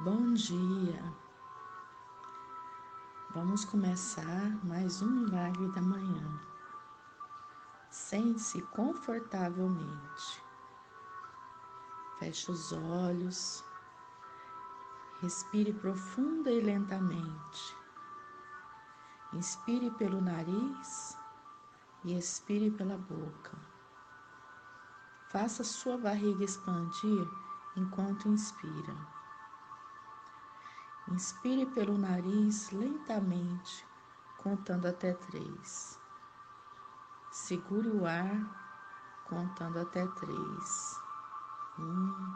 Bom dia! Vamos começar mais um milagre da manhã. Sente-se confortavelmente. Feche os olhos. Respire profunda e lentamente. Inspire pelo nariz e expire pela boca. Faça sua barriga expandir enquanto inspira. Inspire pelo nariz lentamente, contando até 3. Segure o ar, contando até 3. 1,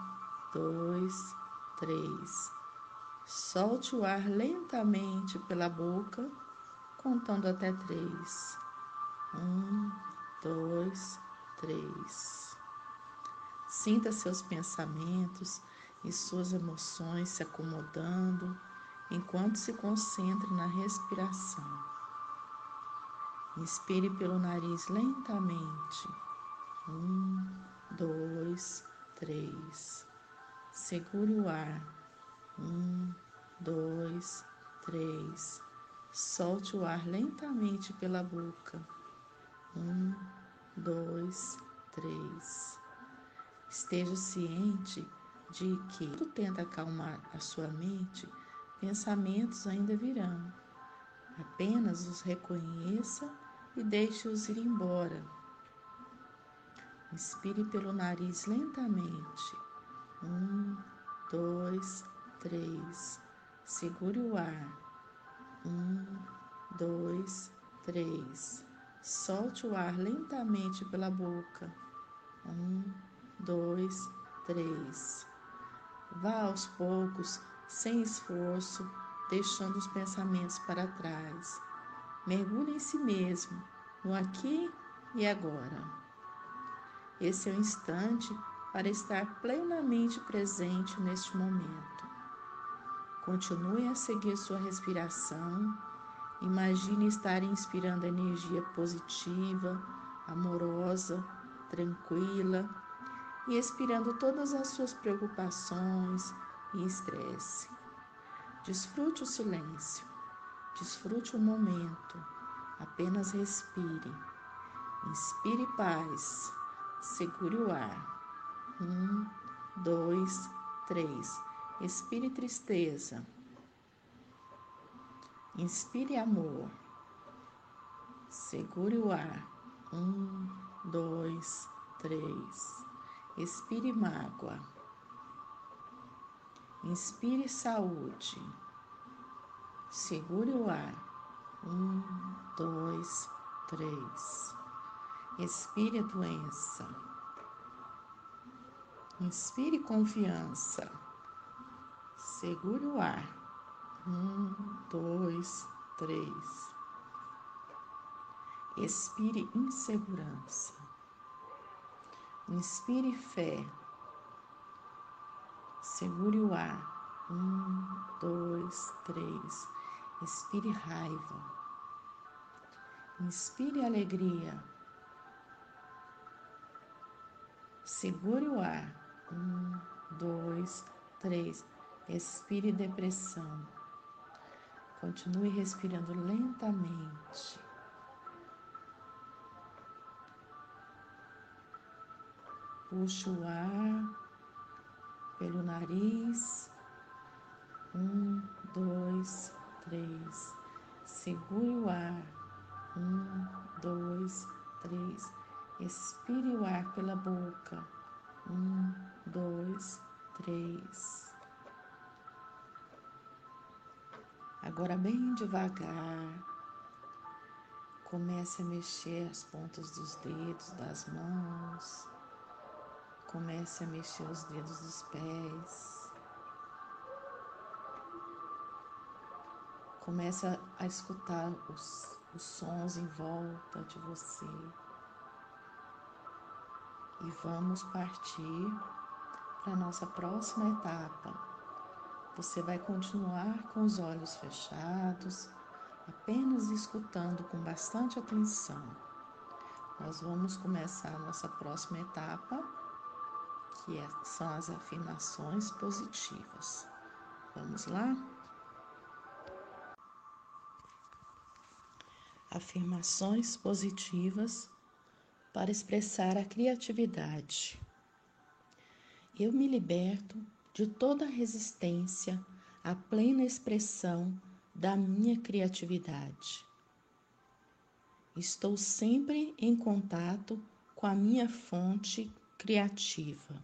2, 3. Solte o ar lentamente pela boca, contando até 3. 1, 2, 3. Sinta seus pensamentos e suas emoções se acomodando enquanto se concentre na respiração. Inspire pelo nariz lentamente. 1, 2, 3. Segure o ar. 1, 2, 3. Solte o ar lentamente pela boca. 1, 2, 3. Esteja ciente de que, quando tenta acalmar a sua mente, pensamentos ainda virão. Apenas os reconheça e deixe-os ir embora. Inspire pelo nariz lentamente. 1, 2, 3. Segure o ar. 1, 2, 3. Solte o ar lentamente pela boca. 1, 2, 3. Vá aos poucos, sem esforço, deixando os pensamentos para trás. Mergulhe em si mesmo, no aqui e agora. Esse é o instante para estar plenamente presente neste momento. Continue a seguir sua respiração. Imagine estar inspirando energia positiva, amorosa, tranquila e expirando todas as suas preocupações e estresse. Desfrute o silêncio, desfrute o momento, apenas respire. Inspire paz, segure o ar. 1, 2, 3. Expire tristeza. Inspire amor. Segure o ar. 1, 2, 3. Expire mágoa. Inspire saúde. Segure o ar. 1, 2, 3. Expire doença. Inspire confiança. Segure o ar. 1, 2, 3. Expire insegurança. Inspire fé. Segure o ar. 1, 2, 3. Expire raiva. Inspire alegria. Segure o ar. 1, 2, 3. Expire depressão. Continue respirando lentamente. Puxe o ar pelo nariz. 1, 2, 3. Segure o ar. 1, 2, 3. Expire o ar pela boca. 1, 2, 3. Agora, bem devagar, comece a mexer as pontas dos dedos das mãos. Comece a mexer os dedos dos pés. Comece a escutar os sons em volta de você. E vamos partir para a nossa próxima etapa. Você vai continuar com os olhos fechados, apenas escutando com bastante atenção. Nós vamos começar a nossa próxima etapa, que são as afirmações positivas. Vamos lá? Afirmações positivas para expressar a criatividade. Eu me liberto de toda resistência à plena expressão da minha criatividade. Estou sempre em contato com a minha fonte criativa.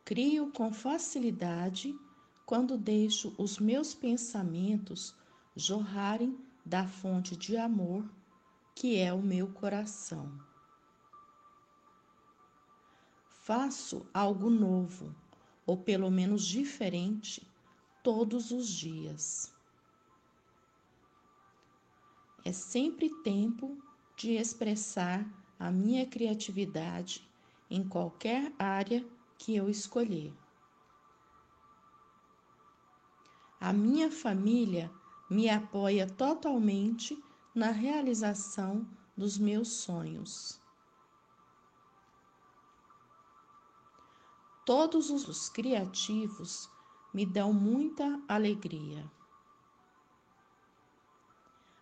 Crio com facilidade quando deixo os meus pensamentos jorrarem da fonte de amor que é o meu coração. Faço algo novo, ou pelo menos diferente, todos os dias. É sempre tempo de expressar a minha criatividade em qualquer área que eu escolher. A minha família me apoia totalmente na realização dos meus sonhos. Todos os criativos me dão muita alegria.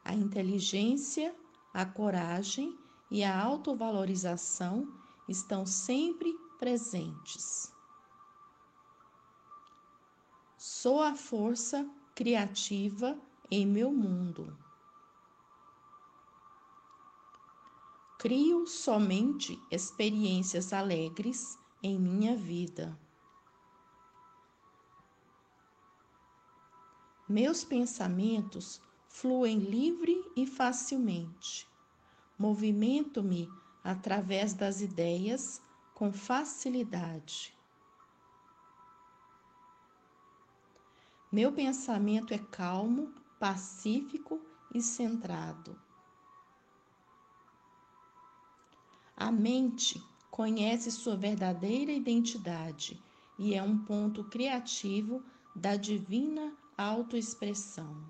A inteligência, a coragem e a autovalorização estão sempre presentes. Sou a força criativa em meu mundo. Crio somente experiências alegres em minha vida. Meus pensamentos fluem livre e facilmente. Movimento-me através das ideias com facilidade. Meu pensamento é calmo, pacífico e centrado. A mente conhece sua verdadeira identidade e é um ponto criativo da divina autoexpressão.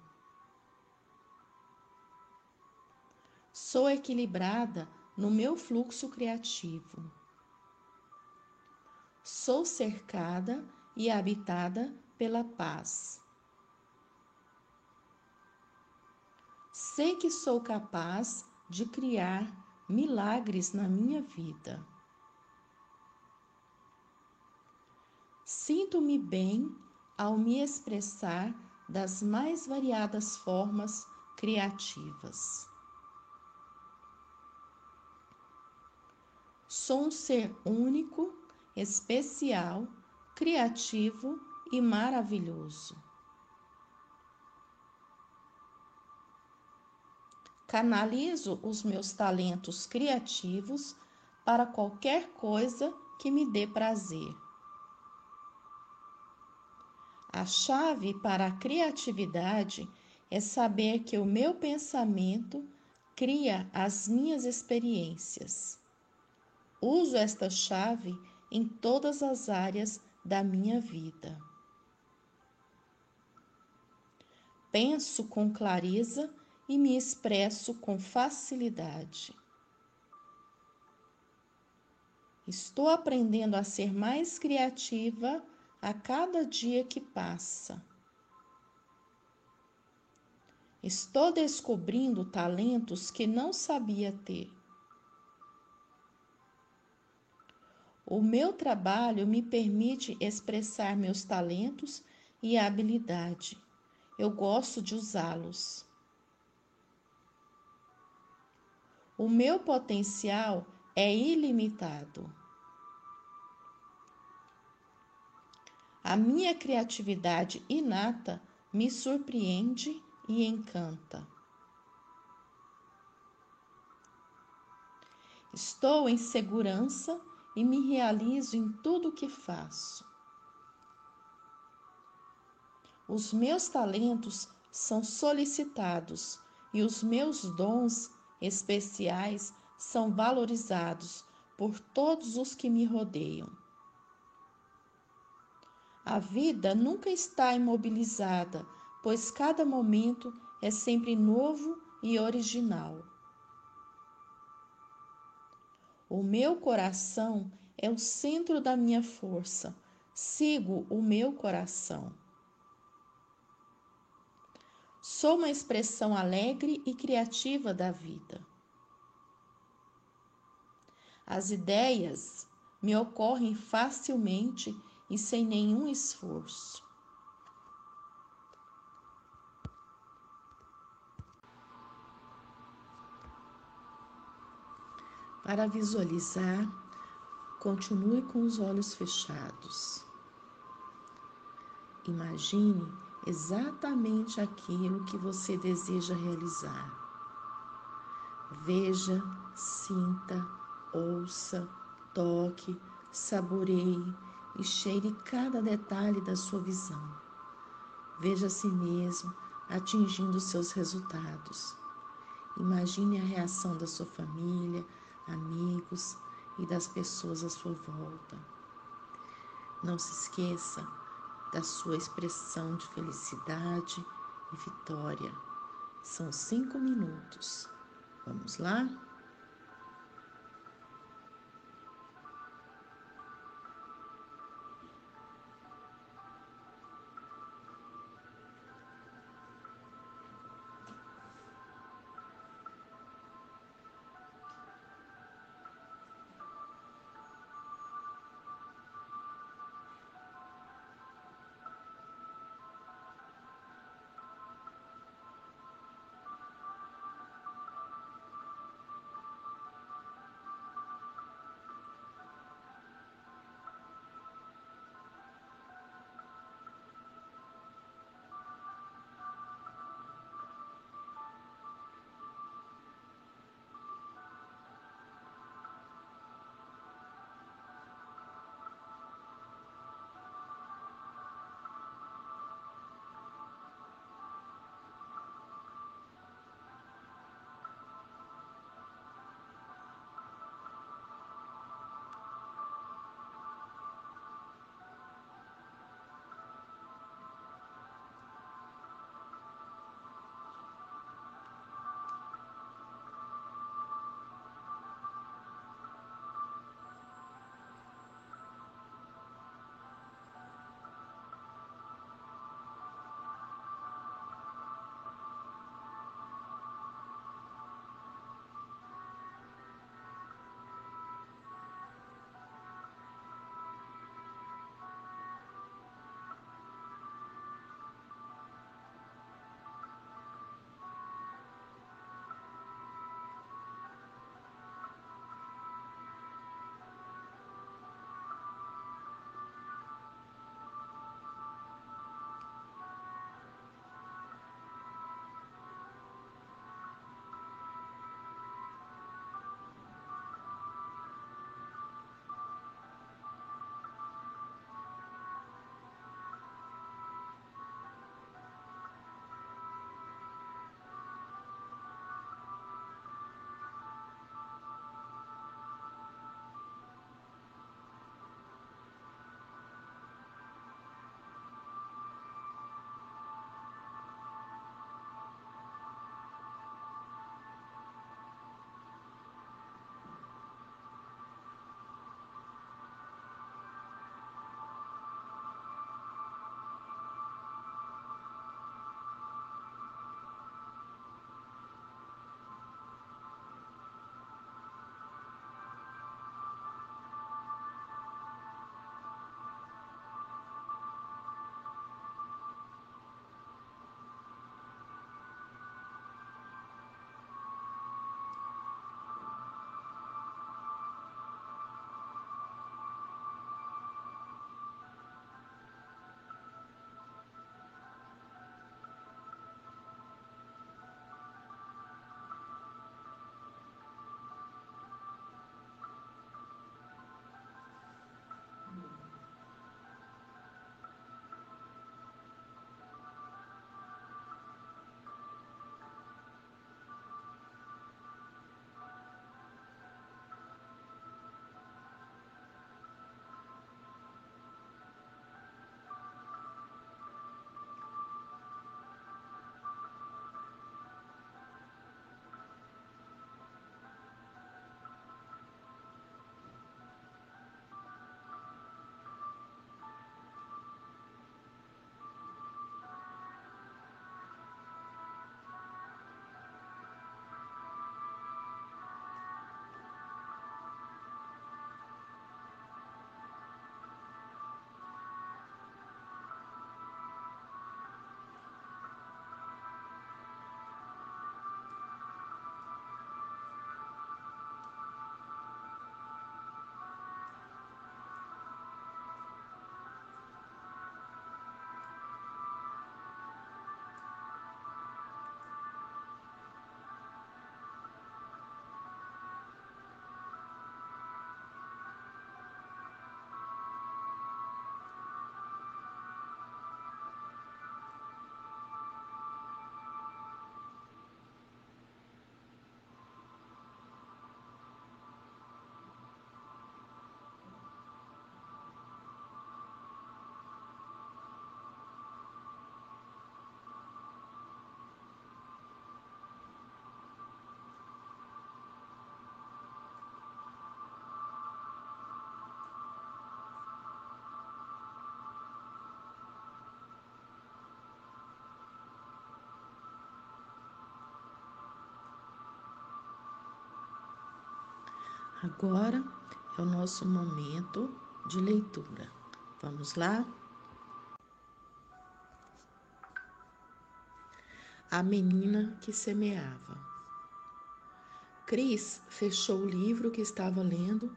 Sou equilibrada no meu fluxo criativo. Sou cercada e habitada pela paz. Sei que sou capaz de criar milagres na minha vida. Sinto-me bem ao me expressar das mais variadas formas criativas. Sou um ser único, especial, criativo e maravilhoso. Canalizo os meus talentos criativos para qualquer coisa que me dê prazer. A chave para a criatividade é saber que o meu pensamento cria as minhas experiências. Uso esta chave em todas as áreas da minha vida. Penso com clareza e me expresso com facilidade. Estou aprendendo a ser mais criativa a cada dia que passa. Estou descobrindo talentos que não sabia ter. O meu trabalho me permite expressar meus talentos e habilidade. Eu gosto de usá-los. O meu potencial é ilimitado. A minha criatividade inata me surpreende e encanta. Estou em segurança e me realizo em tudo o que faço. Os meus talentos são solicitados e os meus dons especiais são valorizados por todos os que me rodeiam. A vida nunca está imobilizada, pois cada momento é sempre novo e original. O meu coração é o centro da minha força, Sigo o meu coração. Sou uma expressão alegre e criativa da vida. As ideias me ocorrem facilmente e sem nenhum esforço. Para visualizar, continue com os olhos fechados. Imagine exatamente aquilo que você deseja realizar. Veja, sinta, ouça, toque, saboreie e cheire cada detalhe da sua visão. Veja a si mesmo atingindo seus resultados. Imagine a reação da sua família, amigos e das pessoas à sua volta. Não se esqueça da sua expressão de felicidade e vitória. São 5 minutos. Vamos lá? Agora é o nosso momento de leitura. Vamos lá? A menina que semeava. Cris fechou o livro que estava lendo,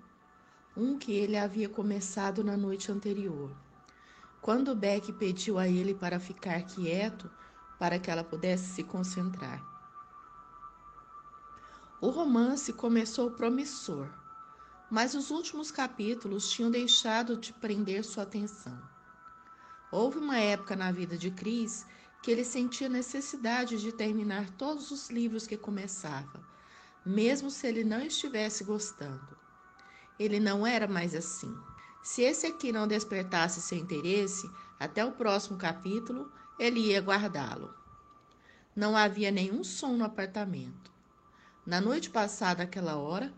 um que ele havia começado na noite anterior. Quando Beck pediu a ele para ficar quieto, para que ela pudesse se concentrar. O romance começou promissor, mas os últimos capítulos tinham deixado de prender sua atenção. Houve uma época na vida de Cris que ele sentia necessidade de terminar todos os livros que começava, mesmo se ele não estivesse gostando. Ele não era mais assim. Se esse aqui não despertasse seu interesse, até o próximo capítulo, ele ia guardá-lo. Não havia nenhum som no apartamento. Na noite passada, àquela hora,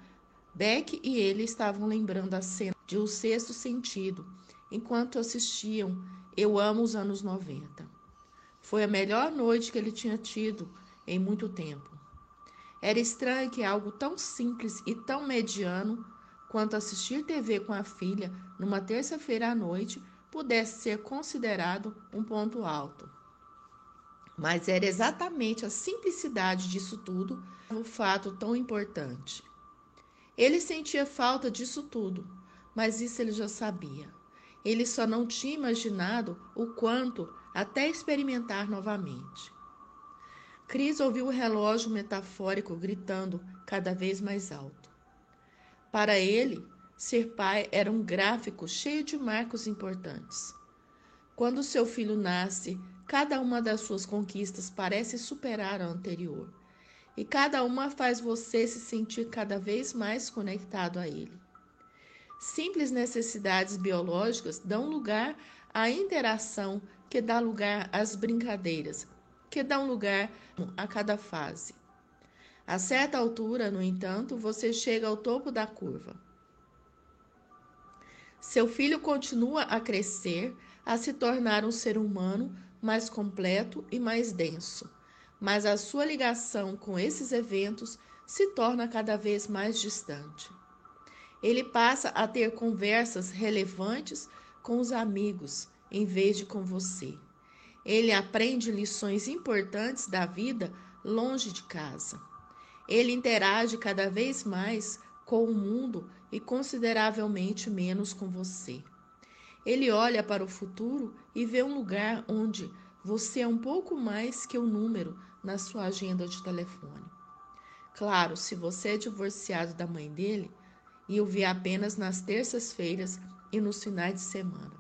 Beck e ele estavam lembrando a cena de O Sexto Sentido, enquanto assistiam Eu Amo os Anos 90. Foi a melhor noite que ele tinha tido em muito tempo. Era estranho que algo tão simples e tão mediano quanto assistir TV com a filha numa terça-feira à noite pudesse ser considerado um ponto alto. Mas era exatamente a simplicidade disso tudo o fato tão importante. Ele sentia falta disso tudo, mas isso ele já sabia. Ele só não tinha imaginado o quanto até experimentar novamente. Cris ouviu o relógio metafórico gritando cada vez mais alto. Para ele, ser pai era um gráfico cheio de marcos importantes. Quando seu filho nasce, cada uma das suas conquistas parece superar a anterior, e cada uma faz você se sentir cada vez mais conectado a ele. Simples necessidades biológicas dão lugar à interação, que dá lugar às brincadeiras, que dão lugar a cada fase. A certa altura, no entanto, você chega ao topo da curva. Seu filho continua a crescer, a se tornar um ser humano mais completo e mais denso, mas a sua ligação com esses eventos se torna cada vez mais distante. Ele passa a ter conversas relevantes com os amigos, em vez de com você. Ele aprende lições importantes da vida longe de casa. Ele interage cada vez mais com o mundo e consideravelmente menos com você. Ele olha para o futuro e vê um lugar onde você é um pouco mais que um número na sua agenda de telefone. Claro, se você é divorciado da mãe dele e o vê apenas nas terças-feiras e nos finais de semana.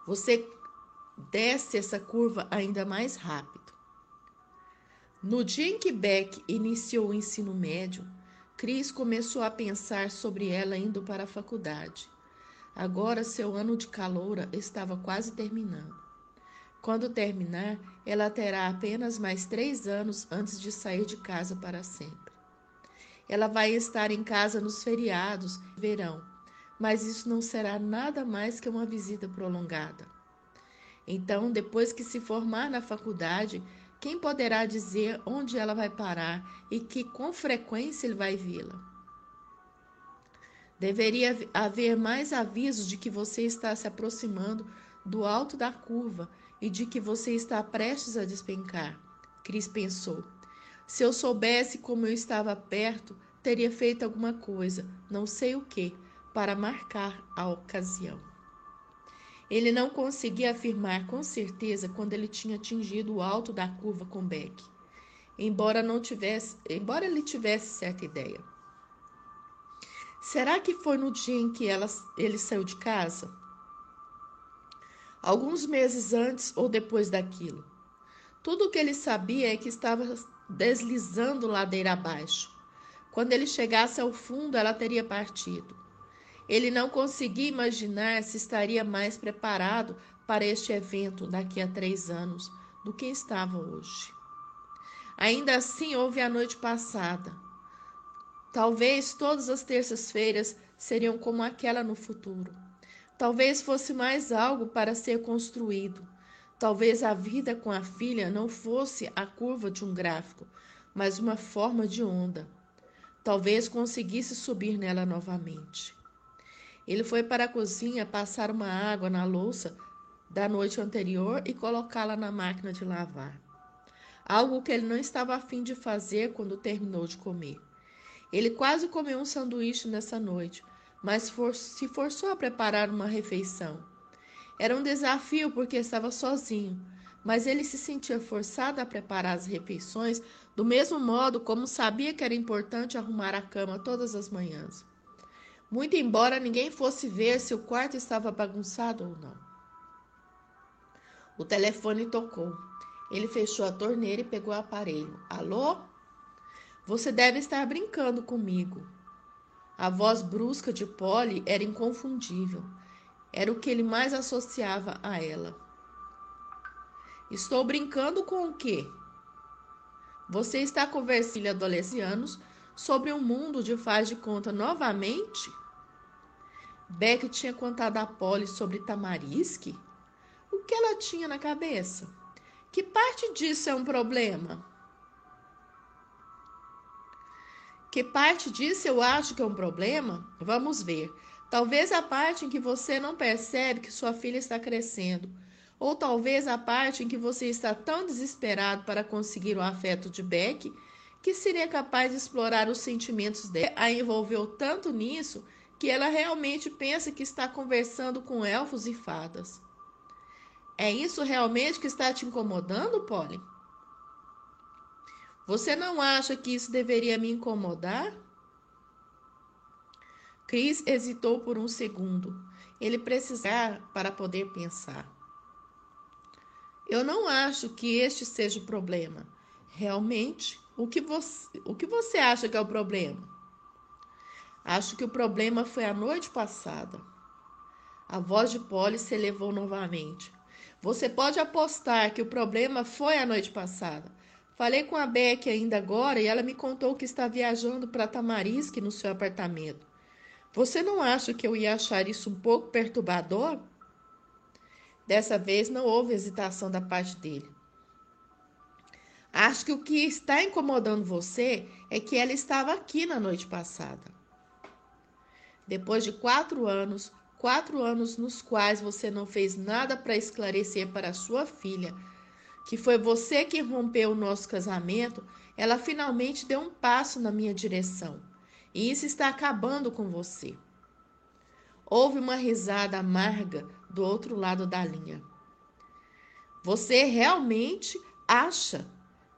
Você desce essa curva ainda mais rápido. No dia em que Beck iniciou o ensino médio, Cris começou a pensar sobre ela indo para a faculdade. Agora seu ano de caloura estava quase terminando. Quando terminar, ela terá apenas mais 3 anos antes de sair de casa para sempre. Ela vai estar em casa nos feriados de verão, mas isso não será nada mais que uma visita prolongada. Então, depois que se formar na faculdade, quem poderá dizer onde ela vai parar e que com frequência ele vai vê-la? Deveria haver mais avisos de que você está se aproximando do alto da curva e de que você está prestes a despencar, Cris pensou. Se eu soubesse como eu estava perto, teria feito alguma coisa, não sei o que, para marcar a ocasião. Ele não conseguia afirmar com certeza quando ele tinha atingido o alto da curva com Beck, embora ele tivesse certa ideia. Será que foi no dia em que ele saiu de casa? Alguns meses antes ou depois daquilo? Tudo o que ele sabia é que estava deslizando ladeira abaixo. Quando ele chegasse ao fundo, ela teria partido. Ele não conseguia imaginar se estaria mais preparado para este evento daqui a 3 anos do que estava hoje. Ainda assim, houve a noite passada. Talvez todas as terças-feiras seriam como aquela no futuro. Talvez fosse mais algo para ser construído. Talvez a vida com a filha não fosse a curva de um gráfico, mas uma forma de onda. talvez conseguisse subir nela novamente. Ele foi para a cozinha passar uma água na louça da noite anterior e colocá-la na máquina de lavar. Algo que ele não estava a fim de fazer quando terminou de comer. Ele quase comeu um sanduíche nessa noite, mas se forçou a preparar uma refeição. Era um desafio porque estava sozinho, mas ele se sentia forçado a preparar as refeições do mesmo modo como sabia que era importante arrumar a cama todas as manhãs. Muito embora ninguém fosse ver se o quarto estava bagunçado ou não. O telefone tocou. Ele fechou a torneira e pegou o aparelho. Alô? Você deve estar brincando comigo. A voz brusca de Polly era inconfundível. Era o que ele mais associava a ela. Estou brincando com o quê? Você está conversando adolescentes sobre um mundo de faz de conta novamente? Beck tinha contado a Polly sobre Tamarisk? O que ela tinha na cabeça? Que parte disso é um problema? Que parte disso eu acho que é um problema? Vamos ver. Talvez a parte em que você não percebe que sua filha está crescendo. Ou talvez a parte em que você está tão desesperado para conseguir o afeto de Beck que seria capaz de explorar os sentimentos dela. A envolveu tanto nisso que ela realmente pensa que está conversando com elfos e fadas. É isso realmente que está te incomodando, Polly? Você não acha que isso deveria me incomodar? Chris hesitou por um segundo. Ele precisava para poder pensar. Eu não acho que este seja o problema. Realmente, o que você acha que é o problema? Acho que o problema foi a noite passada. A voz de Polly se elevou novamente. Você pode apostar que o problema foi a noite passada. Falei com a Beck ainda agora e ela me contou que está viajando para Tamarisk no seu apartamento. Você não acha que eu ia achar isso um pouco perturbador? Dessa vez não houve hesitação da parte dele. Acho que o que está incomodando você é que ela estava aqui na noite passada. Depois de 4 anos nos quais você não fez nada para esclarecer para sua filha que foi você que rompeu o nosso casamento, ela finalmente deu um passo na minha direção. E isso está acabando com você. Houve uma risada amarga do outro lado da linha. Você realmente acha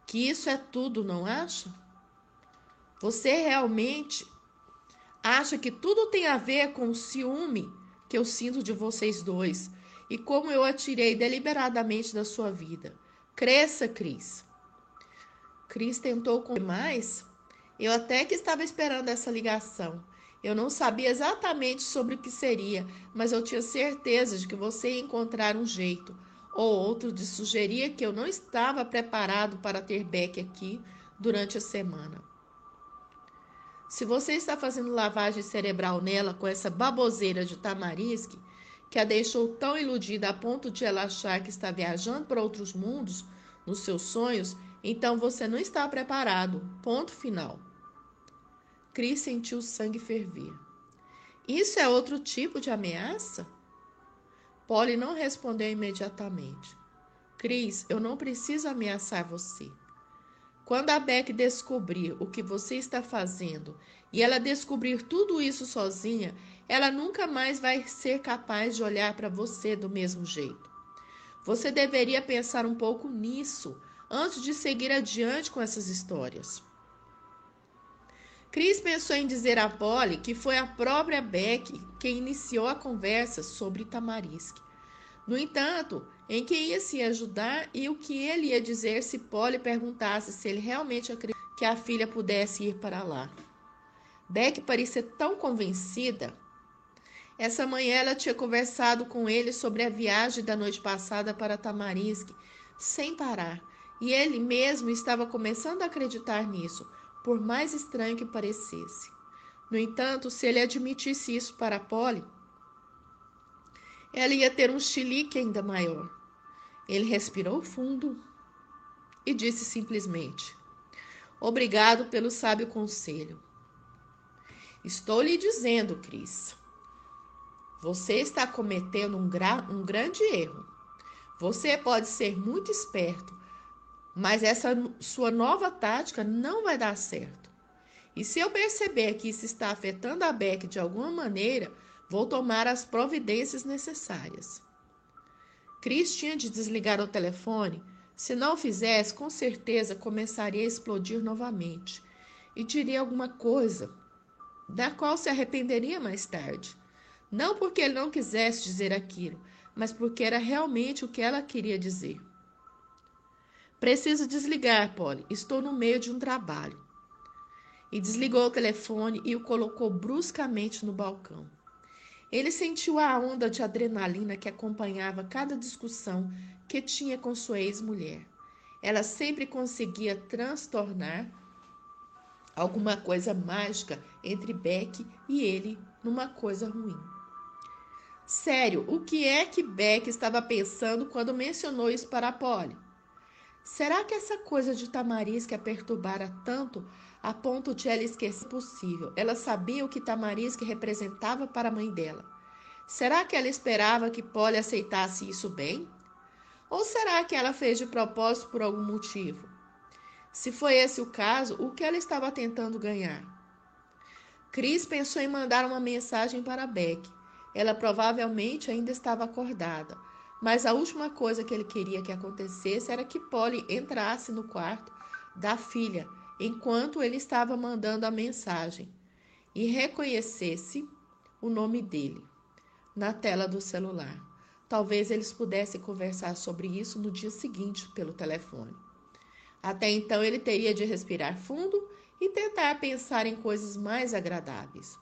que isso é tudo, não acha? Você realmente acha que tudo tem a ver com o ciúme que eu sinto de vocês dois e como eu a tirei deliberadamente da sua vida? Cresça, Cris. Cris tentou com mais. Eu até que estava esperando essa ligação. Eu não sabia exatamente sobre o que seria, mas eu tinha certeza de que você ia encontrar um jeito ou outro de sugerir que eu não estava preparado para ter Beck aqui durante a semana. Se você está fazendo lavagem cerebral nela com essa baboseira de Tamarisk, que a deixou tão iludida a ponto de ela achar que está viajando para outros mundos nos seus sonhos, então você não está preparado. Ponto final. Chris sentiu o sangue ferver. Isso é outro tipo de ameaça? Polly não respondeu imediatamente. Chris, eu não preciso ameaçar você. Quando a Beck descobrir o que você está fazendo e ela descobrir tudo isso sozinha, ela nunca mais vai ser capaz de olhar para você do mesmo jeito. Você deveria pensar um pouco nisso antes de seguir adiante com essas histórias. Chris pensou em dizer a Polly que foi a própria Beck quem iniciou a conversa sobre Tamarisk. No entanto, em quem ia se ajudar e o que ele ia dizer se Polly perguntasse se ele realmente acreditava que a filha pudesse ir para lá. Beck parecia tão convencida. Essa manhã ela tinha conversado com ele sobre a viagem da noite passada para Tamarisk, sem parar, e ele mesmo estava começando a acreditar nisso, por mais estranho que parecesse. No entanto, se ele admitisse isso para Polly, ela ia ter um chilique ainda maior. Ele respirou fundo e disse simplesmente: Obrigado pelo sábio conselho. Estou lhe dizendo, Cris, você está cometendo um grande erro. Você pode ser muito esperto, mas essa sua nova tática não vai dar certo. E se eu perceber que isso está afetando a Beck de alguma maneira, vou tomar as providências necessárias. Cris tinha de desligar o telefone. Se não o fizesse, com certeza começaria a explodir novamente e diria alguma coisa da qual se arrependeria mais tarde. Não porque ele não quisesse dizer aquilo, mas porque era realmente o que ela queria dizer. Preciso desligar, Polly. Estou no meio de um trabalho. E desligou o telefone e o colocou bruscamente no balcão. Ele sentiu a onda de adrenalina que acompanhava cada discussão que tinha com sua ex-mulher. Ela sempre conseguia transtornar alguma coisa mágica entre Beck e ele numa coisa ruim. Sério, o que é que Beck estava pensando quando mencionou isso para Polly? Será que essa coisa de Tamarisca a perturbara tanto a ponto de ela esquecer possível? Ela sabia o que Tamarisca representava para a mãe dela. Será que ela esperava que Polly aceitasse isso bem? Ou será que ela fez de propósito por algum motivo? Se foi esse o caso, o que ela estava tentando ganhar? Cris pensou em mandar uma mensagem para Beck. Ela provavelmente ainda estava acordada, mas a última coisa que ele queria que acontecesse era que Polly entrasse no quarto da filha enquanto ele estava mandando a mensagem e reconhecesse o nome dele na tela do celular. Talvez eles pudessem conversar sobre isso no dia seguinte pelo telefone. Até então ele teria de respirar fundo e tentar pensar em coisas mais agradáveis.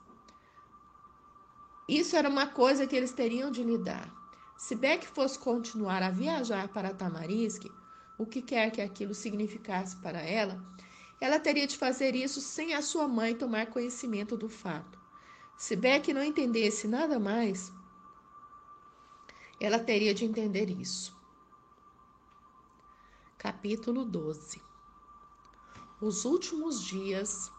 Isso era uma coisa que eles teriam de lidar. Se Beck fosse continuar a viajar para Tamarisk, o que quer que aquilo significasse para ela, ela teria de fazer isso sem a sua mãe tomar conhecimento do fato. Se Beck não entendesse nada mais, ela teria de entender isso. Capítulo 12. Os últimos dias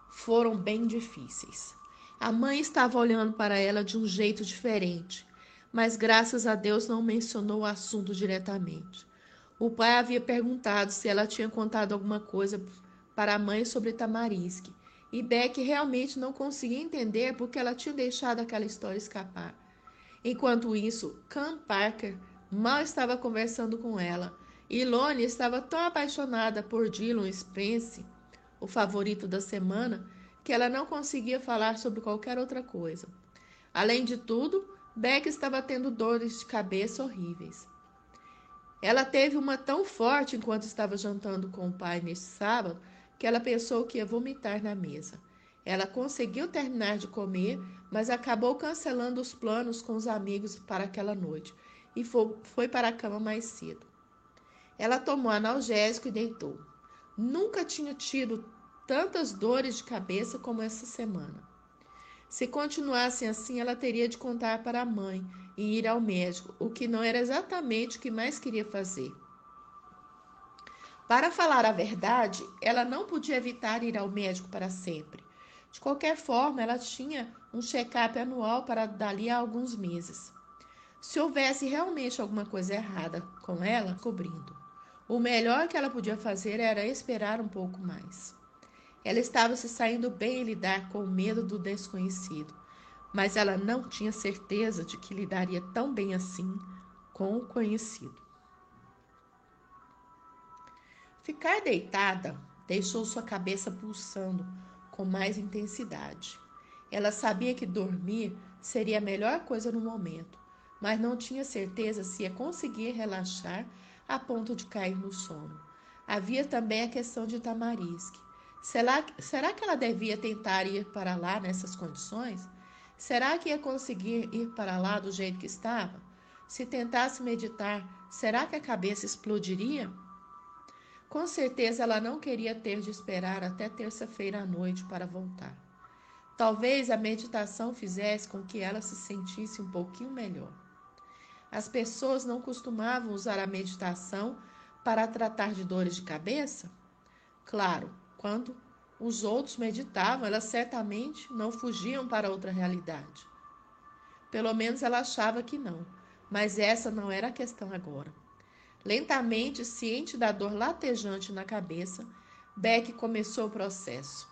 foram bem difíceis. A mãe estava olhando para ela de um jeito diferente, mas graças a Deus não mencionou o assunto diretamente. O pai havia perguntado se ela tinha contado alguma coisa para a mãe sobre Tamarisk, e Beck realmente não conseguia entender porque ela tinha deixado aquela história escapar. Enquanto isso, Cam Parker mal estava conversando com ela, e Lone estava tão apaixonada por Dylan Spence, o favorito da semana, que ela não conseguia falar sobre qualquer outra coisa. Além de tudo, Beck estava tendo dores de cabeça horríveis. Ela teve uma tão forte enquanto estava jantando com o pai neste sábado que ela pensou que ia vomitar na mesa. Ela conseguiu terminar de comer, mas acabou cancelando os planos com os amigos para aquela noite e foi para a cama mais cedo. Ela tomou analgésico e deitou. Nunca tinha tido tantas dores de cabeça como essa semana. Se continuasse assim, ela teria de contar para a mãe e ir ao médico, o que não era exatamente o que mais queria fazer. Para falar a verdade, ela não podia evitar ir ao médico para sempre. De qualquer forma, ela tinha um check-up anual para dali a alguns meses. Se houvesse realmente alguma coisa errada com ela, cobrindo. O melhor que ela podia fazer era esperar um pouco mais. Ela estava se saindo bem em lidar com o medo do desconhecido, mas ela não tinha certeza de que lidaria tão bem assim com o conhecido. Ficar deitada deixou sua cabeça pulsando com mais intensidade. Ela sabia que dormir seria a melhor coisa no momento, mas não tinha certeza se ia conseguir relaxar a ponto de cair no sono. Havia também a questão de Tamarisk. Será que ela devia tentar ir para lá nessas condições? Será que ia conseguir ir para lá do jeito que estava? Se tentasse meditar, será que a cabeça explodiria? Com certeza ela não queria ter de esperar até terça-feira à noite para voltar. Talvez a meditação fizesse com que ela se sentisse um pouquinho melhor. As pessoas não costumavam usar a meditação para tratar de dores de cabeça? Claro, quando os outros meditavam, elas certamente não fugiam para outra realidade. Pelo menos ela achava que não, mas essa não era a questão agora. Lentamente, ciente da dor latejante na cabeça, Beck começou o processo.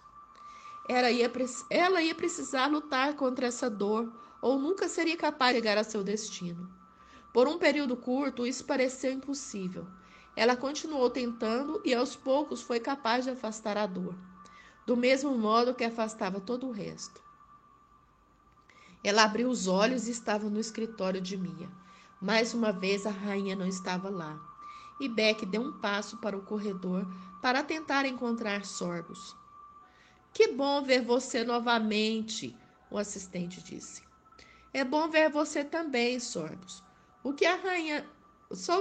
Ela ia precisar lutar contra essa dor ou nunca seria capaz de chegar a seu destino. Por um período curto, isso pareceu impossível. Ela continuou tentando e aos poucos foi capaz de afastar a dor, do mesmo modo que afastava todo o resto. Ela abriu os olhos e estava no escritório de Mia. Mais uma vez a rainha não estava lá. E Beck deu um passo para o corredor para tentar encontrar Sorbus. Que bom ver você novamente, o assistente disse. É bom ver você também, Sorbus. O que a rainha...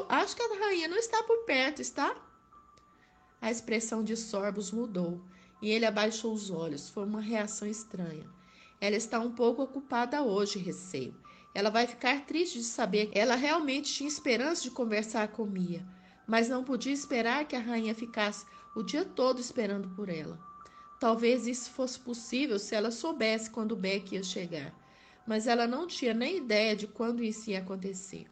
Acho que a rainha não está por perto, está? A expressão de Sorbus mudou e ele abaixou os olhos. Foi uma reação estranha. Ela está um pouco ocupada hoje, receio. Ela vai ficar triste de saber que ela realmente tinha esperança de conversar com Mia, mas não podia esperar que a rainha ficasse o dia todo esperando por ela. Talvez isso fosse possível se ela soubesse quando Beck ia chegar, mas ela não tinha nem ideia de quando isso ia acontecer.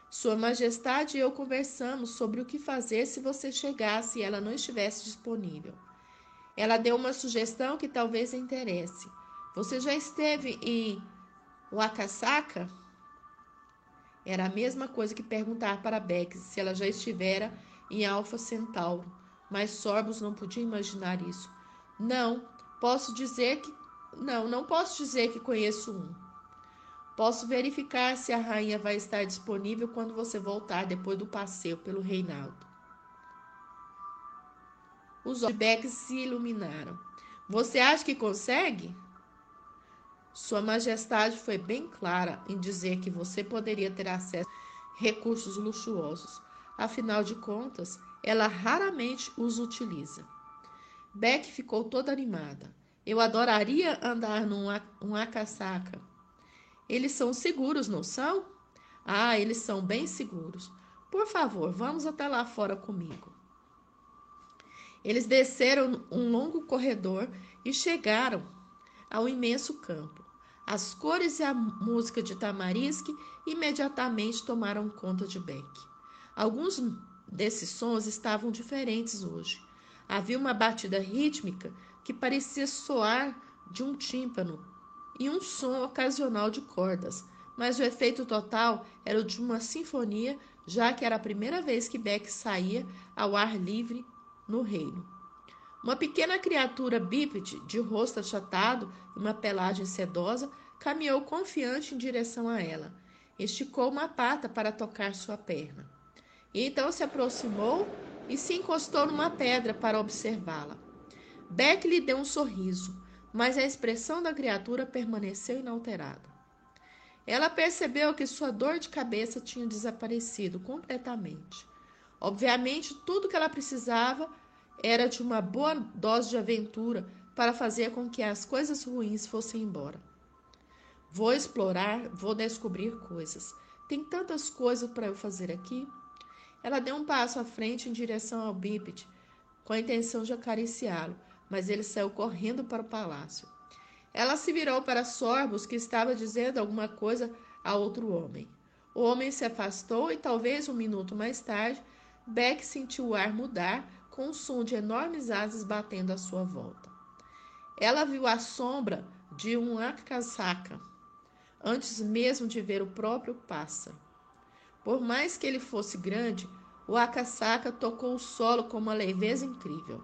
Sua Majestade e eu conversamos sobre o que fazer se você chegasse e ela não estivesse disponível. Ela deu uma sugestão que talvez a interesse. Você já esteve em Wakasaka? Era a mesma coisa que perguntar para Beck se ela já estivera em Alpha Centauro, mas Sorbus não podia imaginar isso. Não posso dizer que conheço um. Posso verificar se a rainha vai estar disponível quando você voltar depois do passeio pelo reinado. Os olhos de Beck se iluminaram. Você acha que consegue? Sua Majestade foi bem clara em dizer que você poderia ter acesso a recursos luxuosos. Afinal de contas, ela raramente os utiliza. Beck ficou toda animada. Eu adoraria andar num Akasaka. Eles são seguros, não são? Ah, eles são bem seguros. Por favor, vamos até lá fora comigo. Eles desceram um longo corredor e chegaram ao imenso campo. As cores e a música de Tamarisk imediatamente tomaram conta de Beck. Alguns desses sons estavam diferentes hoje. Havia uma batida rítmica que parecia soar de um tímpano e um som ocasional de cordas, mas o efeito total era o de uma sinfonia, já que era a primeira vez que Beck saía ao ar livre no reino. Uma pequena criatura bípede, de rosto achatado e uma pelagem sedosa, caminhou confiante em direção a ela. Esticou uma pata para tocar sua perna. E então se aproximou e se encostou numa pedra para observá-la. Beck lhe deu um sorriso, mas a expressão da criatura permaneceu inalterada. Ela percebeu que sua dor de cabeça tinha desaparecido completamente. Obviamente, tudo que ela precisava era de uma boa dose de aventura para fazer com que as coisas ruins fossem embora. Vou explorar, vou descobrir coisas. Tem tantas coisas para eu fazer aqui. Ela deu um passo à frente em direção ao bípede, com a intenção de acariciá-lo, mas ele saiu correndo para o palácio. Ela se virou para Sorbus, que estava dizendo alguma coisa a outro homem. O homem se afastou e, talvez um minuto mais tarde, Beck sentiu o ar mudar, com o som de enormes asas batendo à sua volta. Ela viu a sombra de um akasaka, antes mesmo de ver o próprio pássaro. Por mais que ele fosse grande, o akasaka tocou o solo com uma leveza incrível.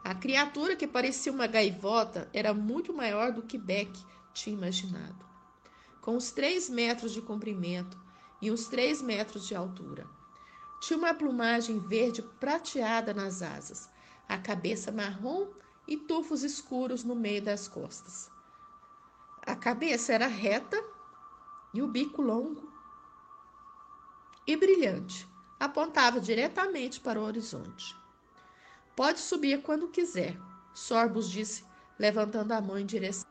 A criatura, que parecia uma gaivota, era muito maior do que Beck tinha imaginado. Com uns 3 metros de comprimento e uns 3 metros de altura. Tinha uma plumagem verde prateada nas asas, a cabeça marrom e tufos escuros no meio das costas. A cabeça era reta e o bico longo e brilhante, apontava diretamente para o horizonte. Pode subir quando quiser, Sorbus disse, levantando a mão em direção.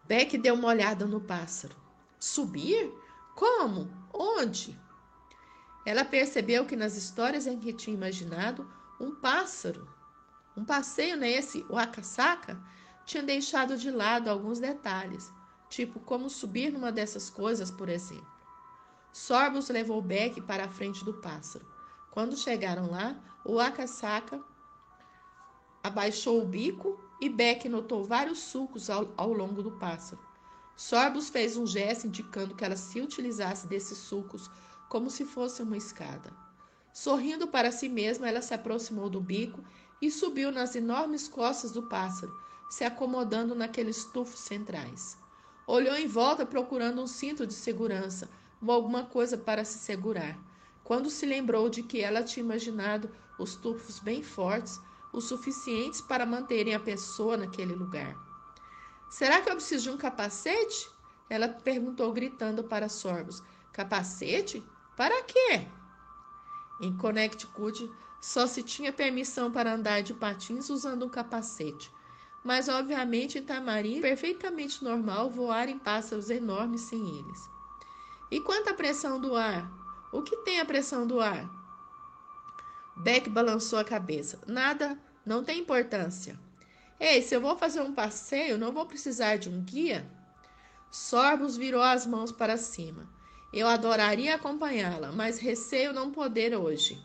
Beck deu uma olhada no pássaro. Subir? Como? Onde? Ela percebeu que nas histórias em que tinha imaginado, um pássaro Um passeio nesse, o Akasaka, tinha deixado de lado alguns detalhes, tipo como subir numa dessas coisas, por exemplo. Sorbus levou Beck para a frente do pássaro. Quando chegaram lá, o Akasaka abaixou o bico e Beck notou vários sulcos ao longo do pássaro. Sorbus fez um gesto indicando que ela se utilizasse desses sulcos como se fosse uma escada. Sorrindo para si mesma, ela se aproximou do bico e subiu nas enormes costas do pássaro, se acomodando naqueles tufos centrais. Olhou em volta procurando um cinto de segurança ou alguma coisa para se segurar. Quando se lembrou de que ela tinha imaginado os tufos bem fortes, o suficientes para manterem a pessoa naquele lugar. Será que eu preciso de um capacete? Ela perguntou, gritando para Sorbus. Capacete? Para quê? Em Connecticut, só se tinha permissão para andar de patins usando um capacete. Mas, obviamente, em Tamari, é perfeitamente normal voar em pássaros enormes sem eles. E quanto à pressão do ar? O que tem a pressão do ar? Beck balançou a cabeça. Nada, não tem importância. Ei, se eu vou fazer um passeio, não vou precisar de um guia? Sorbus virou as mãos para cima. Eu adoraria acompanhá-la, mas receio não poder hoje.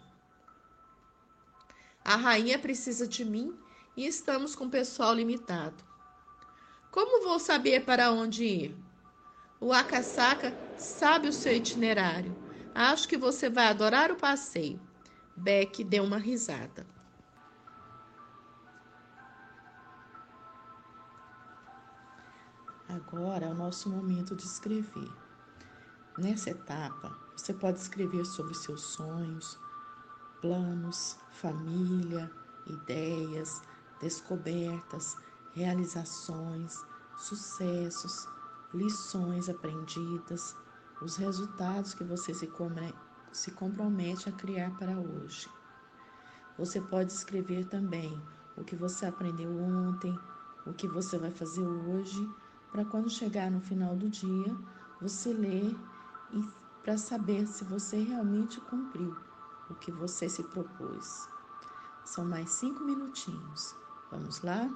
A rainha precisa de mim e estamos com pessoal limitado. Como vou saber para onde ir? O Akasaka sabe o seu itinerário. Acho que você vai adorar o passeio. Beck deu uma risada. Agora é o nosso momento de escrever. Nessa etapa, você pode escrever sobre seus sonhos, planos, família, ideias, descobertas, realizações, sucessos, lições aprendidas, os resultados que você se compromete a criar para hoje. Você pode escrever também o que você aprendeu ontem, o que você vai fazer hoje, para quando chegar no final do dia, você ler e para saber se você realmente cumpriu o que você se propôs. São mais 5 minutinhos. Vamos lá?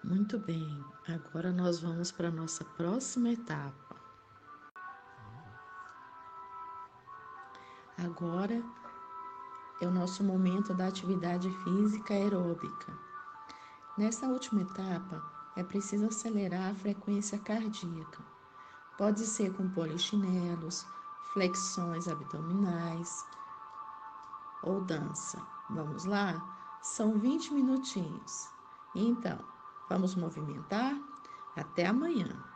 Muito bem, agora nós vamos para a nossa próxima etapa. Agora é o nosso momento da atividade física aeróbica. Nessa última etapa, é preciso acelerar a frequência cardíaca. Pode ser com polichinelos, flexões abdominais ou dança. Vamos lá? São 20 minutinhos. Então, vamos movimentar? Até amanhã!